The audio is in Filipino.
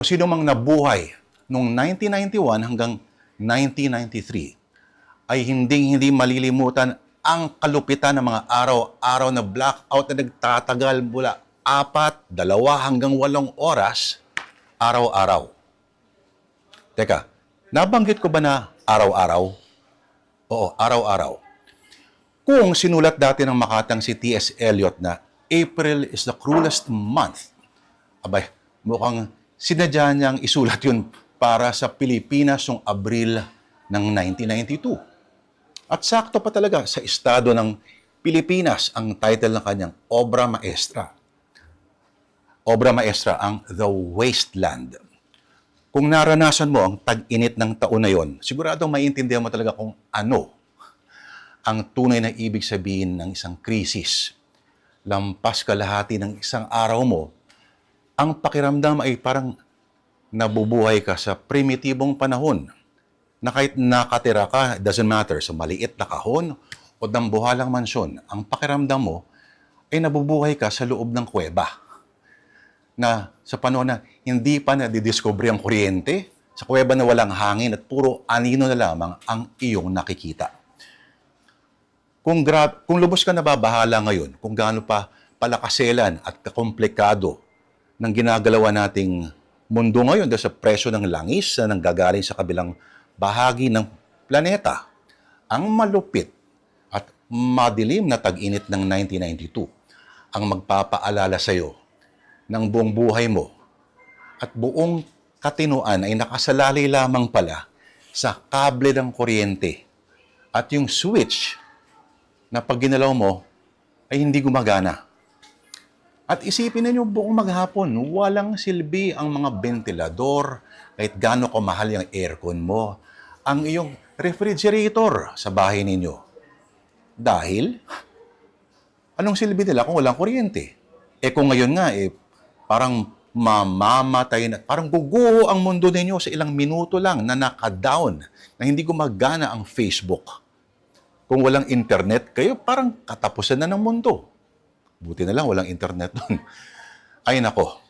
Sino mang nabuhay noong 1991 hanggang 1993 ay hindi malilimutan ang kalupitan ng mga araw-araw na blackout na nagtatagal mula 4, 2 hanggang 8 oras araw-araw. Teka, nabanggit ko ba na araw-araw? Oo, araw-araw. Kung sinulat dati ng Makatang si T.S. Eliot na April is the cruelest month, abay, mukhang sinadya niyang isulat yun para sa Pilipinas noong Abril ng 1992. At sakto pa talaga sa estado ng Pilipinas ang title ng kanyang obra maestra. Obra maestra ang The Wasteland. Kung naranasan mo ang tag-init ng taon na yon, siguradong maiintindihan mo talaga kung ano ang tunay na ibig sabihin ng isang krisis. Lampas kalahati ng isang araw mo, ang pakiramdam ay parang nabubuhay ka sa primitibong panahon na kahit nakatira ka, it doesn't matter, sa maliit na kahon o dambuhalang mansyon, ang pakiramdam mo ay nabubuhay ka sa loob ng kuweba. Na sa panahon na hindi pa nadidiscovery ang kuryente, sa kuweba na walang hangin at puro anino na lamang ang iyong nakikita. Kung lubos ka nababahala ngayon, kung gaano pa palakaselan at kakomplikado ng ginagalawa nating mundo ngayon dahil sa presyo ng langis na nanggagaling sa kabilang bahagi ng planeta, ang malupit at madilim na tag-init ng 1992 ang magpapaalala sa iyo ng buong buhay mo at buong katinuan ay nakasalalay lamang pala sa kable ng kuryente at yung switch na pag ginalaw mo ay hindi gumagana. At isipin ninyo buong maghapon, walang silbi ang mga ventilador, kahit gaano kamahal yung aircon mo, ang iyong refrigerator sa bahay ninyo. Dahil, anong silbi nila kung walang kuryente? Kung ngayon nga, parang mamamatay na, parang guguho ang mundo ninyo sa ilang minuto lang na naka-down, na hindi gumagana ang Facebook. Kung walang internet, kayo parang katapusan na ng mundo. Buti na lang, walang internet doon. Ay nako,